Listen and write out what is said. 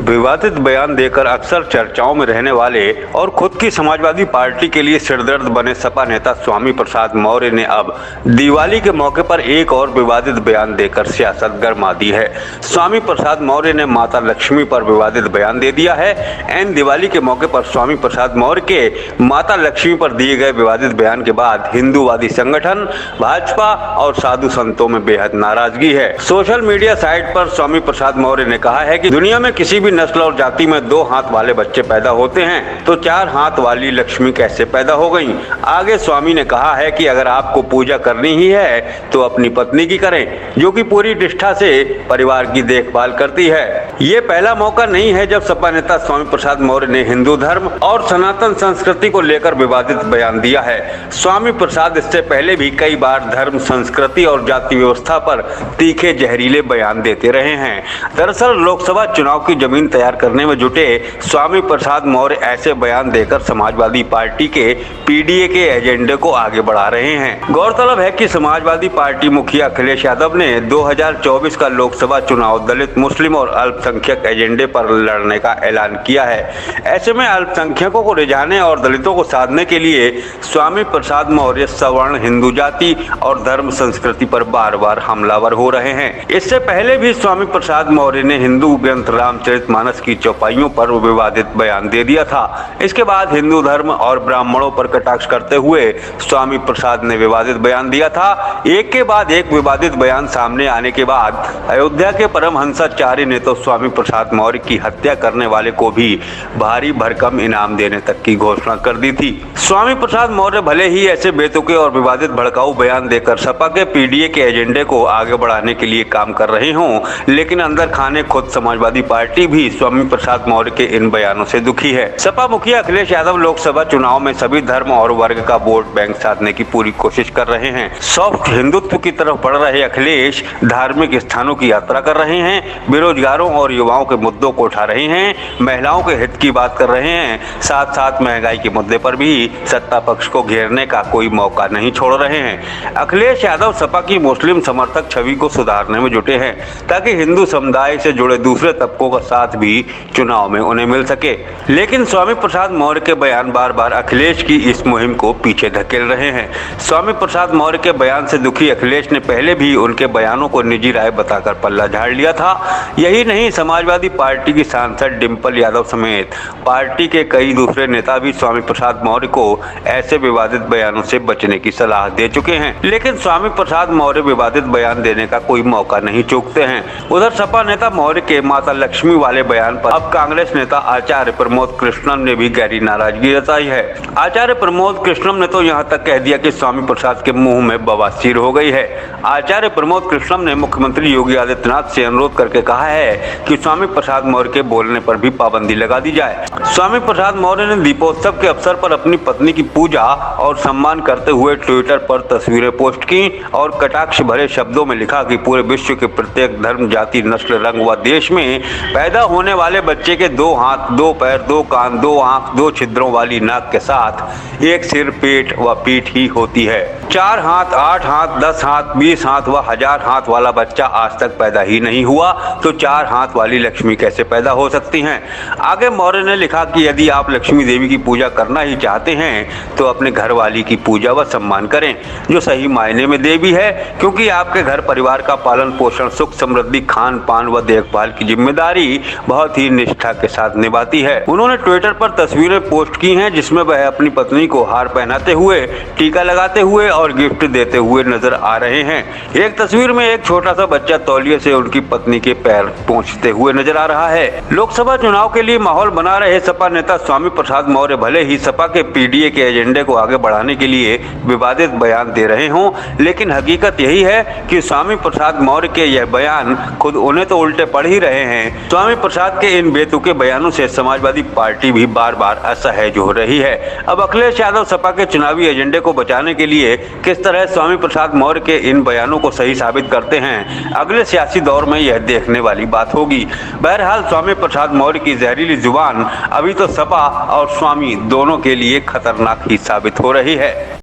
विवादित बयान देकर अक्सर चर्चाओं में रहने वाले और खुद की समाजवादी पार्टी के लिए सिरदर्द बने सपा नेता स्वामी प्रसाद मौर्य ने अब दिवाली के मौके पर एक और विवादित बयान देकर सियासत गरमा दी है। स्वामी प्रसाद मौर्य ने माता लक्ष्मी पर विवादित बयान दे दिया है। एन दिवाली के मौके पर स्वामी प्रसाद मौर्य के माता लक्ष्मी पर दिए गए विवादित बयान के बाद हिंदूवादी संगठन, भाजपा और साधु संतों में बेहद नाराजगी है। सोशल मीडिया साइट पर स्वामी प्रसाद मौर्य ने कहा है कि दुनिया में किसी भी नस्ल और जाति में 2 हाथ वाले बच्चे पैदा होते हैं तो 4 हाथ वाली लक्ष्मी कैसे पैदा हो गई। आगे स्वामी ने कहा है कि अगर आपको पूजा करनी ही है तो अपनी पत्नी की करें, जो कि पूरी निष्ठा से परिवार की देखभाल करती है। ये पहला मौका नहीं है जब सपा नेता स्वामी प्रसाद मौर्य ने हिंदू धर्म और सनातन संस्कृति को लेकर विवादित बयान दिया है। स्वामी प्रसाद इससे पहले भी कई बार धर्म, संस्कृति और जाति व्यवस्था पर तीखे जहरीले बयान देते रहे हैं। दरअसल लोकसभा चुनाव की जमीन तैयार करने में जुटे स्वामी प्रसाद मौर्य ऐसे बयान देकर समाजवादी पार्टी के पीडीए के एजेंडे को आगे बढ़ा रहे हैं। गौरतलब है कि समाजवादी पार्टी मुखिया अखिलेश यादव ने 2024 का लोकसभा चुनाव दलित, मुस्लिम और अल्पसंख्यक एजेंडे पर लड़ने का ऐलान किया है। ऐसे में अल्पसंख्यकों को रिझाने और दलितों को साधने के लिए स्वामी प्रसाद मौर्य सवर्ण, हिंदू जाति और धर्म संस्कृति पर बार बार हमलावर हो रहे हैं। इससे पहले भी स्वामी प्रसाद मौर्य ने हिंदू ग्रंथ रामचरितमानस की चौपाइयों पर विवादित बयान दे दिया था। इसके बाद हिंदू धर्म और ब्राह्मणों पर कटाक्ष करते हुए स्वामी प्रसाद ने विवादित बयान दिया था। एक के बाद एक विवादित बयान सामने आने के बाद अयोध्या के परमहंसाचार्य ने तो स्वामी प्रसाद मौर्य की हत्या करने वाले को भी भारी भरकम इनाम देने तक की घोषणा कर दी थी। स्वामी प्रसाद मौर्य भले ही ऐसे बेतुके और विवादित भड़काऊ बयान देकर सपा के पीडीए के एजेंडे को आगे बढ़ाने के लिए काम कर रहे हों, लेकिन अंदर खाने खुद समाजवादी पार्टी भी स्वामी प्रसाद मौर्य के इन बयानों से दुखी है। सपा मुखिया अखिलेश यादव लोकसभा चुनाव में सभी धर्म और वर्ग का वोट बैंक साधने की पूरी कोशिश कर रहे हैं। सॉफ्ट हिंदुत्व की तरफ बढ़ रहे अखिलेश धार्मिक स्थानों की यात्रा कर रहे हैं, बेरोजगारों और युवाओं के मुद्दों को उठा रहे हैं, महिलाओं के हित की बात कर रहे हैं, साथ साथ महंगाई के मुद्दे पर भी सत्ता पक्ष को घेरने का कोई मौका नहीं छोड़ रहे हैं। अखिलेश यादव सपा की मुस्लिम समर्थक छवि को सुधारने में जुटे हैं ताकि हिंदू समुदाय से जुड़े दूसरे तबकों का साथ भी चुनाव में उन्हें मिल सके। लेकिन स्वामी प्रसाद मौर्य के बयान बार बार अखिलेश की इस मुहिम को पीछे धकेल रहे हैं। स्वामी प्रसाद मौर्य के बयान से दुखी अखिलेश ने पहले भी उनके बयानों को निजी राय बताकर पल्ला झाड़ लिया था। यही नहीं, समाजवादी पार्टी की सांसद डिंपल यादव समेत पार्टी के कई दूसरे नेता भी स्वामी प्रसाद मौर्य को ऐसे विवादित बयानों से बचने की सलाह दे चुके हैं। लेकिन स्वामी प्रसाद मौर्य विवादित बयान देने का कोई मौका नहीं चूकते हैं। उधर सपा नेता मौर्य के माता लक्ष्मी वाले बयान पर अब कांग्रेस नेता आचार्य प्रमोद कृष्णम ने भी गहरी नाराजगी जताई है। आचार्य प्रमोद कृष्णम ने तो यहाँ तक कह दिया कि स्वामी प्रसाद के मुंह में बवासीर हो गई है। आचार्य प्रमोद कृष्णम ने मुख्यमंत्री योगी आदित्यनाथ से अनुरोध करके कहा है कि स्वामी प्रसाद मौर्य के बोलने पर भी पाबंदी लगा दी जाए। स्वामी प्रसाद मौर्य ने दीपोत्सव के अवसर पर अपनी पत्नी की पूजा और सम्मान करते हुए ट्विटर पर तस्वीरें पोस्ट की और कटाक्ष भरे शब्दों में लिखा कि पूरे विश्व के प्रत्येक धर्म, जाति, नस्ल, रंग व देश में पैदा होने वाले बच्चे के 2 हाथ, 2 पैर, 2 कान, 2 आंख, 2 छिद्रों वाली नाक के साथ एक सिर, पेट व पीठ ही होती है। 4 हाथ, 8 हाथ, 10 हाथ, 20 हाथ व 1000 हाथ वाला बच्चा आज तक पैदा ही नहीं हुआ तो 4 हाथ वाली लक्ष्मी कैसे पैदा हो सकती हैं। आगे मौर्य ने लिखा कि यदि आप लक्ष्मी देवी की पूजा करना ही चाहते हैं तो अपने घर वाली की पूजा व सम्मान करें, जो सही मायने में देवी है, क्योंकि आपके घर परिवार का पालन पोषण, सुख समृद्धि, खान पान व देखभाल की जिम्मेदारी बहुत ही निष्ठा के साथ निभाती है। उन्होंने ट्विटर पर तस्वीरें पोस्ट की हैं जिसमें वह अपनी पत्नी को हार पहनाते हुए, टीका लगाते हुए और गिफ्ट देते हुए नजर आ रहे हैं। एक तस्वीर में एक छोटा सा बच्चा तौलिए से उनकी पत्नी के पैर पोंछते हुए नजर आ रहा है। लोकसभा चुनाव के लिए माहौल बना रहे सपा नेता स्वामी प्रसाद मौर्य भले ही सपा के पीडीए के एजेंडे को आगे बढ़ाने के लिए विवादित बयान दे रहे हों, लेकिन हकीकत यही है कि स्वामी प्रसाद मौर्य के यह बयान खुद उन्हें तो उल्टे पड़ ही रहे हैं। स्वामी प्रसाद के इन बेतुके बयानों से समाजवादी पार्टी भी बार बार असहज हो रही है। अब अखिलेश यादव सपा के चुनावी एजेंडे को बचाने के लिए किस तरह स्वामी प्रसाद मौर्य के इन बयानों को सही साबित करते हैं, अगले सियासी दौर में यह देखने वाली बात होगी। बहरहाल स्वामी प्रसाद मौर्य की जहरीली जुबान अभी तो सपा और स्वामी दोनों के लिए खतरनाक ही साबित हो रही है।